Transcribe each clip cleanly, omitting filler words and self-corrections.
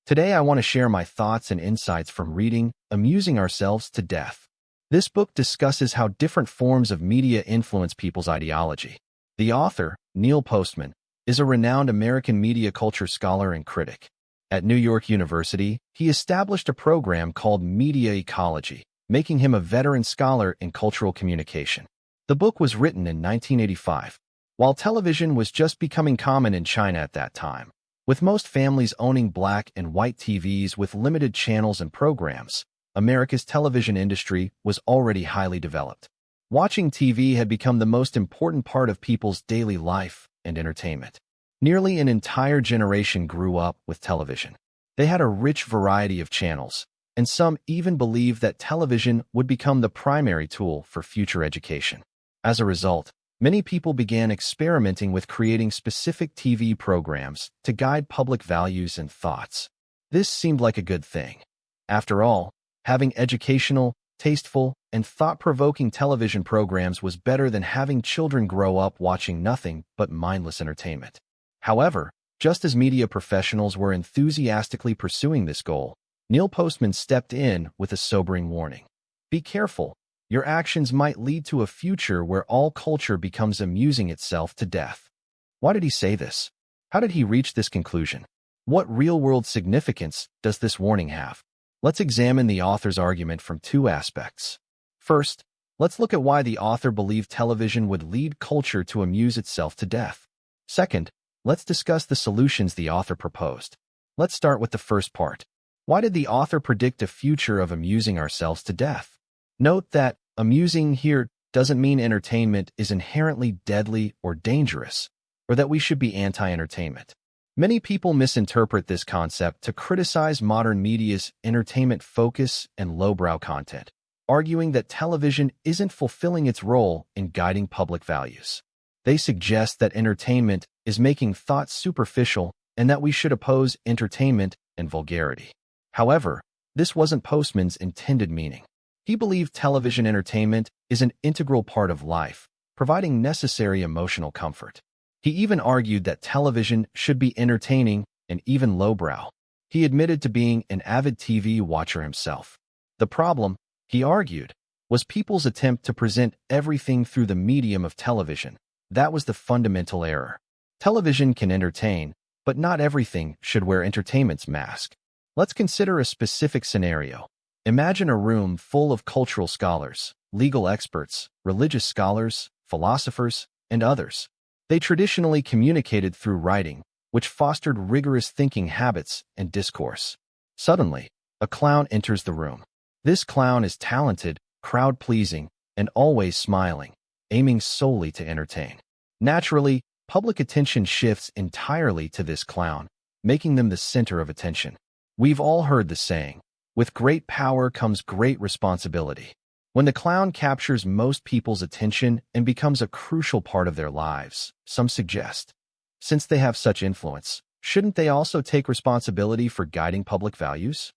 Today I want to share my thoughts and insights from reading Amusing Ourselves to Death. This book discusses how different forms of media influence people's ideology. The author, Neil Postman, is a renowned American media culture scholar and critic. At New York University, he established a program called Media Ecology, making him a veteran scholar in cultural communication. The book was written in 1985, while television was just becoming common in China at that time. With most families owning black and white TVs with limited channels and programs, America's television industry was already highly developed. Watching TV had become the most important part of people's daily life and entertainment. Nearly an entire generation grew up with television. They had a rich variety of channels, and some even believed that television would become the primary tool for future education. As a result, many people began experimenting with creating specific TV programs to guide public values and thoughts. This seemed like a good thing. After all, having educational, tasteful, and thought-provoking television programs was better than having children grow up watching nothing but mindless entertainment. However, just as media professionals were enthusiastically pursuing this goal, Neil Postman stepped in with a sobering warning. Be careful. Your actions might lead to a future where all culture becomes amusing itself to death. Why did he say this? How did he reach this conclusion? What real-world significance does this warning have? Let's examine the author's argument from two aspects. First, let's look at why the author believed television would lead culture to amuse itself to death. Second, let's discuss the solutions the author proposed. Let's start with the first part. Why did the author predict a future of amusing ourselves to death? Note that amusing here doesn't mean entertainment is inherently deadly or dangerous, or that we should be anti-entertainment. Many people misinterpret this concept to criticize modern media's entertainment focus and lowbrow content, arguing that television isn't fulfilling its role in guiding public values. They suggest that entertainment is making thought superficial and that we should oppose entertainment and vulgarity. However, this wasn't Postman's intended meaning. He believed television entertainment is an integral part of life, providing necessary emotional comfort. He even argued that television should be entertaining and even lowbrow. He admitted to being an avid TV watcher himself. The problem, he argued, was people's attempt to present everything through the medium of television. That was the fundamental error. Television can entertain, but not everything should wear entertainment's mask. Let's consider a specific scenario. Imagine a room full of cultural scholars, legal experts, religious scholars, philosophers, and others. They traditionally communicated through writing, which fostered rigorous thinking habits and discourse. Suddenly, a clown enters the room. This clown is talented, crowd-pleasing, and always smiling, aiming solely to entertain. Naturally, public attention shifts entirely to this clown, making them the center of attention. We've all heard the saying, with great power comes great responsibility. When the clown captures most people's attention and becomes a crucial part of their lives, some suggest, since they have such influence, shouldn't they also take responsibility for guiding public values?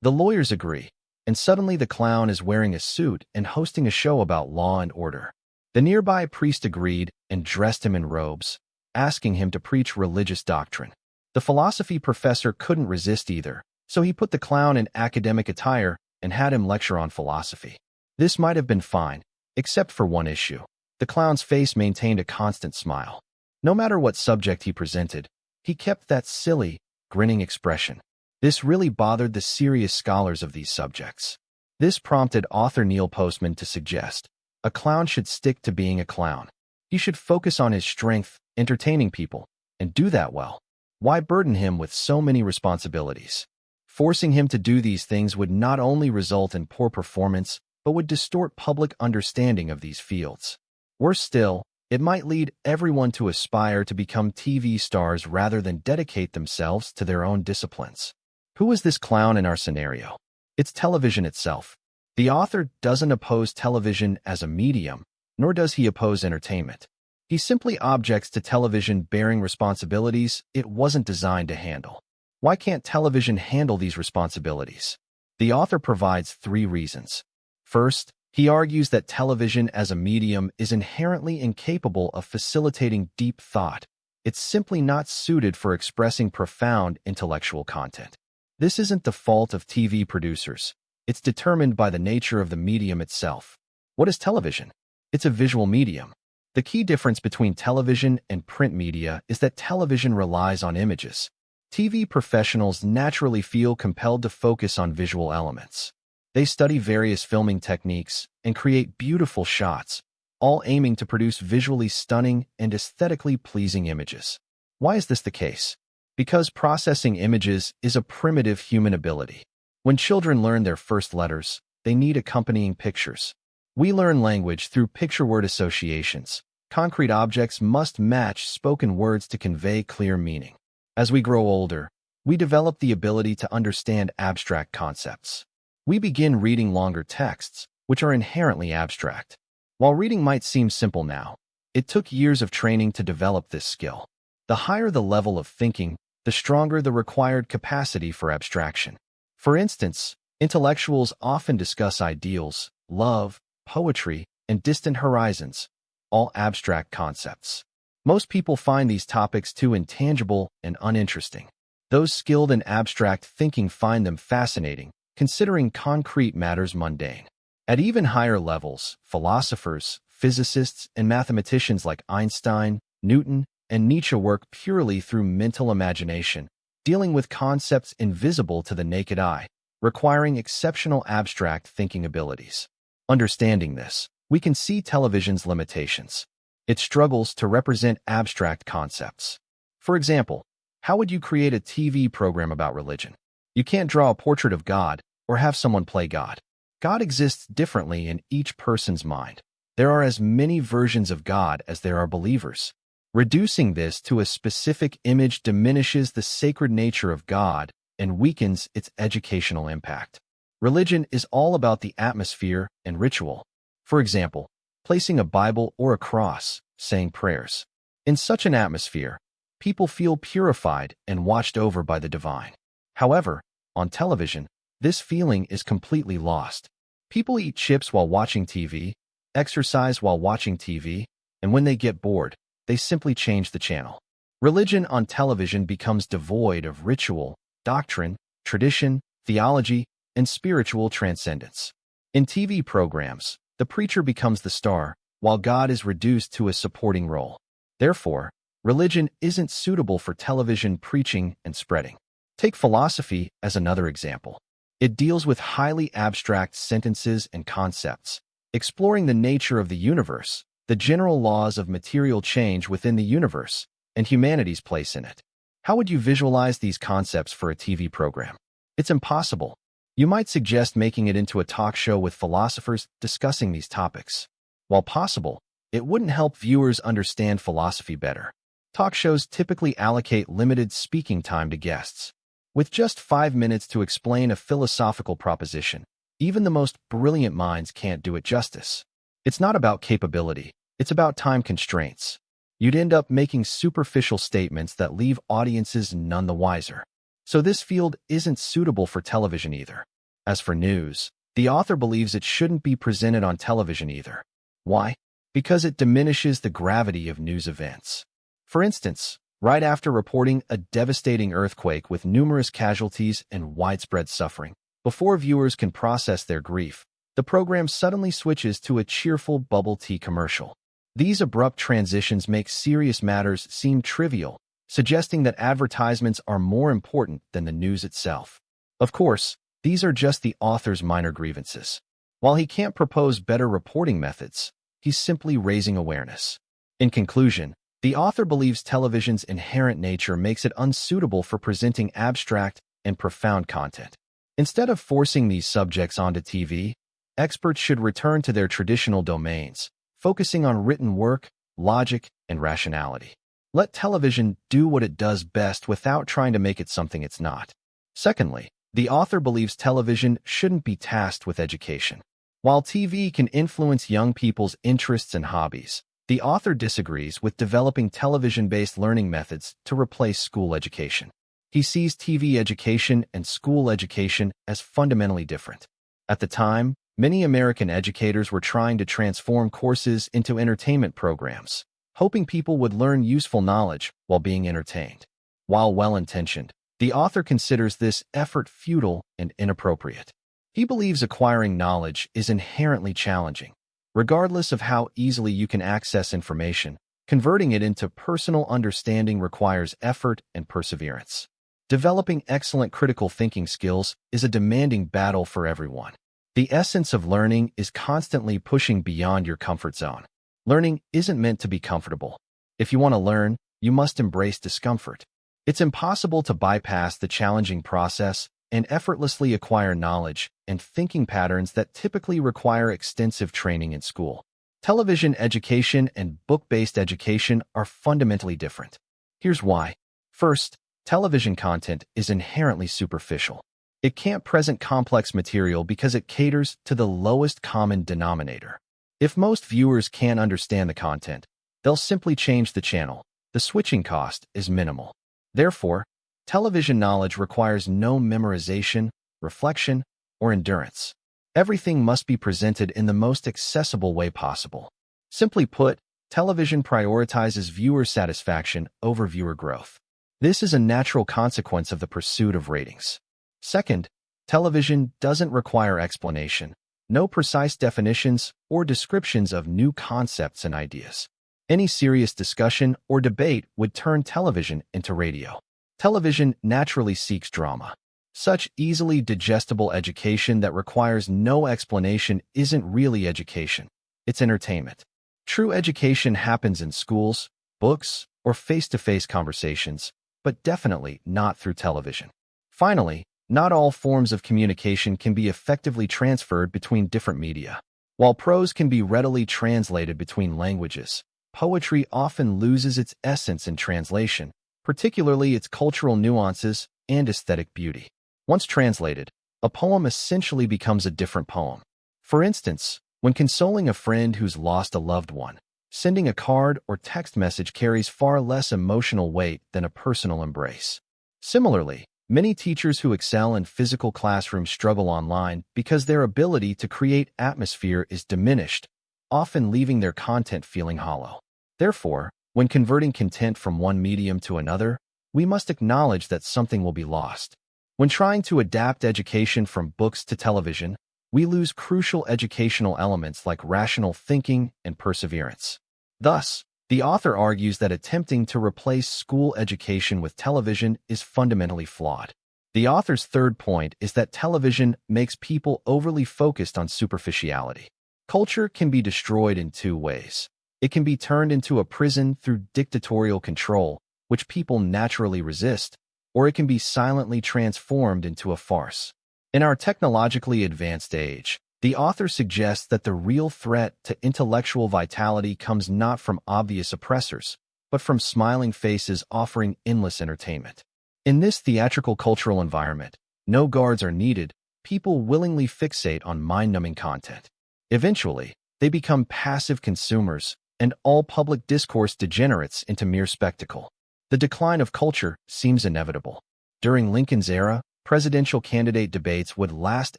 The lawyers agree, and suddenly the clown is wearing a suit and hosting a show about law and order. The nearby priest agreed and dressed him in robes, asking him to preach religious doctrine. The philosophy professor couldn't resist either, so he put the clown in academic attire and had him lecture on philosophy. This might have been fine, except for one issue. The clown's face maintained a constant smile. No matter what subject he presented, he kept that silly, grinning expression. This really bothered the serious scholars of these subjects. This prompted author Neil Postman to suggest, a clown should stick to being a clown. He should focus on his strength, entertaining people, and do that well. Why burden him with so many responsibilities? Forcing him to do these things would not only result in poor performance, but would distort public understanding of these fields. Worse still, it might lead everyone to aspire to become TV stars rather than dedicate themselves to their own disciplines. Who is this clown in our scenario? It's television itself. The author doesn't oppose television as a medium, nor does he oppose entertainment. He simply objects to television bearing responsibilities it wasn't designed to handle. Why can't television handle these responsibilities? The author provides 3 reasons. First, he argues that television as a medium is inherently incapable of facilitating deep thought. It's simply not suited for expressing profound intellectual content. This isn't the fault of TV producers. It's determined by the nature of the medium itself. What is television? It's a visual medium. The key difference between television and print media is that television relies on images. TV professionals naturally feel compelled to focus on visual elements. They study various filming techniques and create beautiful shots, all aiming to produce visually stunning and aesthetically pleasing images. Why is this the case? Because processing images is a primitive human ability. When children learn their first letters, they need accompanying pictures. We learn language through picture-word associations. Concrete objects must match spoken words to convey clear meaning. As we grow older, we develop the ability to understand abstract concepts. We begin reading longer texts, which are inherently abstract. While reading might seem simple now, it took years of training to develop this skill. The higher the level of thinking, the stronger the required capacity for abstraction. For instance, intellectuals often discuss ideals, love, poetry, and distant horizons, all abstract concepts. Most people find these topics too intangible and uninteresting. Those skilled in abstract thinking find them fascinating, considering concrete matters mundane. At even higher levels, philosophers, physicists, and mathematicians like Einstein, Newton, and Nietzsche work purely through mental imagination, dealing with concepts invisible to the naked eye, requiring exceptional abstract thinking abilities. Understanding this, we can see television's limitations. It struggles to represent abstract concepts. For example, how would you create a TV program about religion? You can't draw a portrait of God or have someone play God. God exists differently in each person's mind. There are as many versions of God as there are believers. Reducing this to a specific image diminishes the sacred nature of God and weakens its educational impact. Religion is all about the atmosphere and ritual. For example, placing a Bible or a cross, saying prayers. In such an atmosphere, people feel purified and watched over by the divine. However, on television, this feeling is completely lost. People eat chips while watching TV, exercise while watching TV, and when they get bored, they simply change the channel. Religion on television becomes devoid of ritual, doctrine, tradition, theology, and spiritual transcendence. In TV programs, the preacher becomes the star, while God is reduced to a supporting role. Therefore, religion isn't suitable for television preaching and spreading. Take philosophy as another example. It deals with highly abstract sentences and concepts, exploring the nature of the universe, the general laws of material change within the universe, and humanity's place in it. How would you visualize these concepts for a TV program? It's impossible. You might suggest making it into a talk show with philosophers discussing these topics. While possible, it wouldn't help viewers understand philosophy better. Talk shows typically allocate limited speaking time to guests. With just 5 minutes to explain a philosophical proposition, even the most brilliant minds can't do it justice. It's not about capability, it's about time constraints. You'd end up making superficial statements that leave audiences none the wiser. So this field isn't suitable for television either. As for news, the author believes it shouldn't be presented on television either. Why? Because it diminishes the gravity of news events. For instance, right after reporting a devastating earthquake with numerous casualties and widespread suffering, before viewers can process their grief, the program suddenly switches to a cheerful bubble tea commercial. These abrupt transitions make serious matters seem trivial, suggesting that advertisements are more important than the news itself. Of course, these are just the author's minor grievances. While he can't propose better reporting methods, he's simply raising awareness. In conclusion, the author believes television's inherent nature makes it unsuitable for presenting abstract and profound content. Instead of forcing these subjects onto TV, experts should return to their traditional domains, focusing on written work, logic, and rationality. Let television do what it does best without trying to make it something it's not. Secondly, the author believes television shouldn't be tasked with education. While TV can influence young people's interests and hobbies, the author disagrees with developing television-based learning methods to replace school education. He sees TV education and school education as fundamentally different. At the time, many American educators were trying to transform courses into entertainment programs, hoping people would learn useful knowledge while being entertained. While well-intentioned, The author considers this effort futile and inappropriate. He believes acquiring knowledge is inherently challenging. Regardless of how easily you can access information, converting it into personal understanding requires effort and perseverance. Developing excellent critical thinking skills is a demanding battle for everyone. The essence of learning is constantly pushing beyond your comfort zone. Learning isn't meant to be comfortable. If you want to learn, you must embrace discomfort. It's impossible to bypass the challenging process and effortlessly acquire knowledge and thinking patterns that typically require extensive training in school. Television education and book-based education are fundamentally different. Here's why. First, television content is inherently superficial. It can't present complex material because it caters to the lowest common denominator. If most viewers can't understand the content, they'll simply change the channel. The switching cost is minimal. Therefore, television knowledge requires no memorization, reflection, or endurance. Everything must be presented in the most accessible way possible. Simply put, television prioritizes viewer satisfaction over viewer growth. This is a natural consequence of the pursuit of ratings. Second, television doesn't require explanation, no precise definitions or descriptions of new concepts and ideas. Any serious discussion or debate would turn television into radio. Television naturally seeks drama. Such easily digestible education that requires no explanation isn't really education. It's entertainment. True education happens in schools, books, or face-to-face conversations, but definitely not through television. Finally, not all forms of communication can be effectively transferred between different media. While prose can be readily translated between languages, poetry often loses its essence in translation, particularly its cultural nuances and aesthetic beauty. Once translated, a poem essentially becomes a different poem. For instance, when consoling a friend who's lost a loved one, sending a card or text message carries far less emotional weight than a personal embrace. Similarly, many teachers who excel in physical classrooms struggle online because their ability to create atmosphere is diminished, often leaving their content feeling hollow. Therefore, when converting content from one medium to another, we must acknowledge that something will be lost. When trying to adapt education from books to television, we lose crucial educational elements like rational thinking and perseverance. Thus, the author argues that attempting to replace school education with television is fundamentally flawed. The author's third point is that television makes people overly focused on superficiality. Culture can be destroyed in two ways. It can be turned into a prison through dictatorial control, which people naturally resist, or it can be silently transformed into a farce. In our technologically advanced age, the author suggests that the real threat to intellectual vitality comes not from obvious oppressors, but from smiling faces offering endless entertainment. In this theatrical cultural environment, no guards are needed, people willingly fixate on mind-numbing content. Eventually, they become passive consumers, and all public discourse degenerates into mere spectacle. The decline of culture seems inevitable. During Lincoln's era, presidential candidate debates would last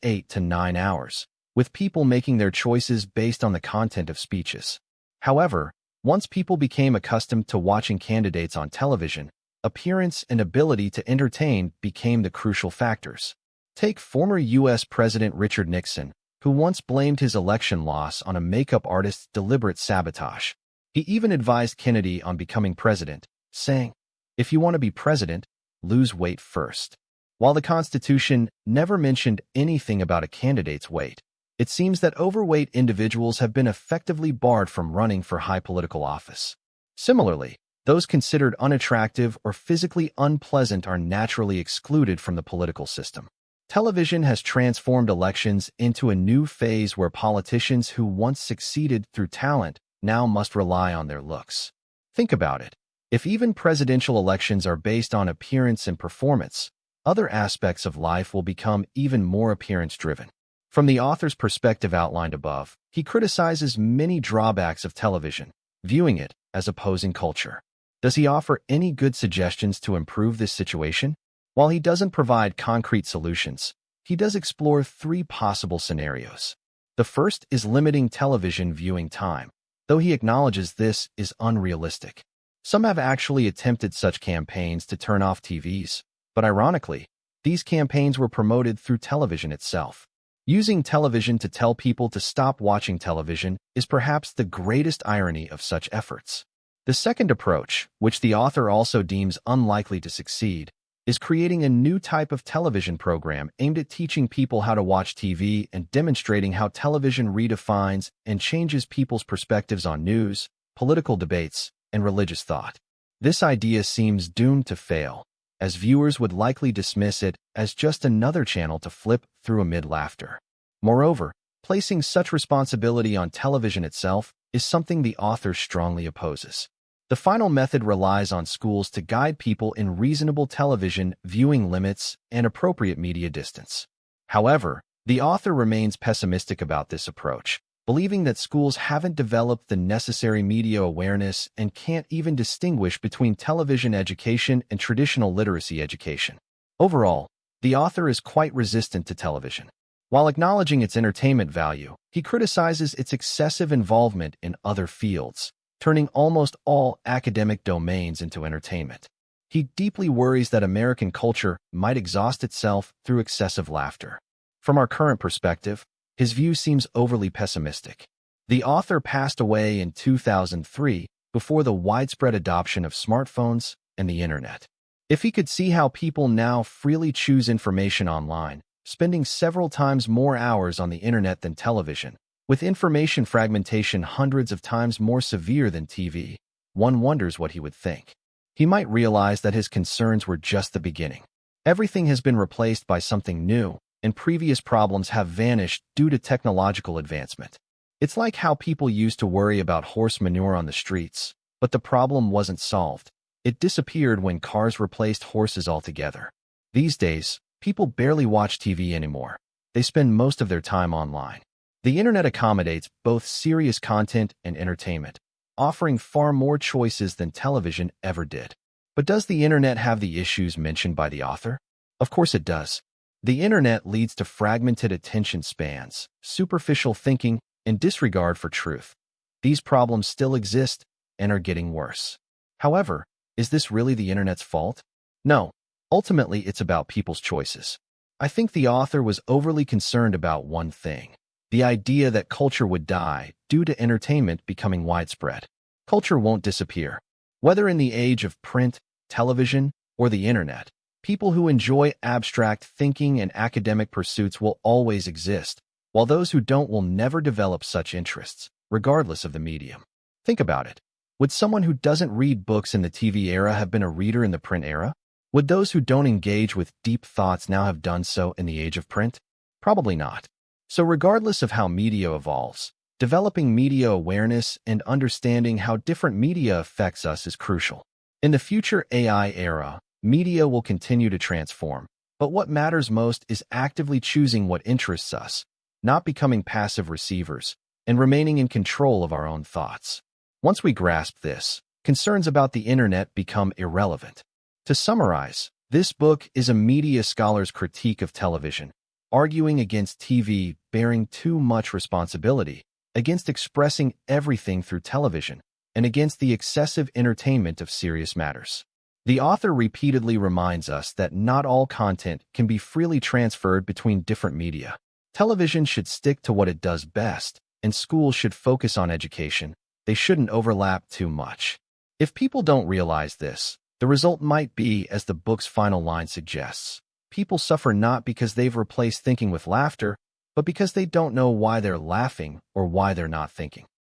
8 to 9 hours, with people making their choices based on the content of speeches. However, once people became accustomed to watching candidates on television, appearance and ability to entertain became the crucial factors. Take former U.S. President Richard Nixon, who once blamed his election loss on a makeup artist's deliberate sabotage. He even advised Kennedy on becoming president, saying, "If you want to be president, lose weight first." While the Constitution never mentioned anything about a candidate's weight, it seems that overweight individuals have been effectively barred from running for high political office. Similarly, those considered unattractive or physically unpleasant are naturally excluded from the political system. Television has transformed elections into a new phase where politicians who once succeeded through talent now must rely on their looks. Think about it. If even presidential elections are based on appearance and performance, other aspects of life will become even more appearance-driven. From the author's perspective outlined above, he criticizes many drawbacks of television, viewing it as opposing culture. Does he offer any good suggestions to improve this situation? While he doesn't provide concrete solutions, he does explore 3 possible scenarios. The first is limiting television viewing time, though he acknowledges this is unrealistic. Some have actually attempted such campaigns to turn off TVs, But ironically, these campaigns were promoted through television itself. Using television to tell people to stop watching television is perhaps the greatest irony of such efforts. The second approach, which the author also deems unlikely to succeed, is creating a new type of television program aimed at teaching people how to watch TV and demonstrating how television redefines and changes people's perspectives on news, political debates, and religious thought. This idea seems doomed to fail, as viewers would likely dismiss it as just another channel to flip through amid laughter. Moreover, placing such responsibility on television itself is something the author strongly opposes. The final method relies on schools to guide people in reasonable television viewing limits and appropriate media distance. However, the author remains pessimistic about this approach, believing that schools haven't developed the necessary media awareness and can't even distinguish between television education and traditional literacy education. Overall, the author is quite resistant to television. While acknowledging its entertainment value, he criticizes its excessive involvement in other fields, turning almost all academic domains into entertainment. He deeply worries that American culture might exhaust itself through excessive laughter. From our current perspective, his view seems overly pessimistic. The author passed away in 2003 before the widespread adoption of smartphones and the internet. If he could see how people now freely choose information online, spending several times more hours on the internet than television, with information fragmentation hundreds of times more severe than TV, one wonders what he would think. He might realize that his concerns were just the beginning. Everything has been replaced by something new, and previous problems have vanished due to technological advancement. It's like how people used to worry about horse manure on the streets, but the problem wasn't solved. It disappeared when cars replaced horses altogether. These days, people barely watch TV anymore. They spend most of their time online. The internet accommodates both serious content and entertainment, offering far more choices than television ever did. But does the internet have the issues mentioned by the author? Of course it does. The internet leads to fragmented attention spans, superficial thinking, and disregard for truth. These problems still exist and are getting worse. However, is this really the internet's fault? No. Ultimately, it's about people's choices. I think the author was overly concerned about one thing: the idea that culture would die due to entertainment becoming widespread. Culture won't disappear. Whether in the age of print, television, or the internet, people who enjoy abstract thinking and academic pursuits will always exist, while those who don't will never develop such interests, regardless of the medium. Think about it. Would someone who doesn't read books in the TV era have been a reader in the print era? Would those who don't engage with deep thoughts now have done so in the age of print? Probably not. So regardless of how media evolves, developing media awareness and understanding how different media affects us is crucial. In the future AI era, media will continue to transform, but what matters most is actively choosing what interests us, not becoming passive receivers, and remaining in control of our own thoughts. Once we grasp this, concerns about the internet become irrelevant. To summarize, this book is a media scholar's critique of television, arguing against TV bearing too much responsibility, against expressing everything through television, and against the excessive entertainment of serious matters. The author repeatedly reminds us that not all content can be freely transferred between different media. Television should stick to what it does best, and schools should focus on education. They shouldn't overlap too much. If people don't realize this, the result might be as the book's final line suggests. People suffer not because they've replaced thinking with laughter, but because they don't know why they're laughing or why they're not thinking.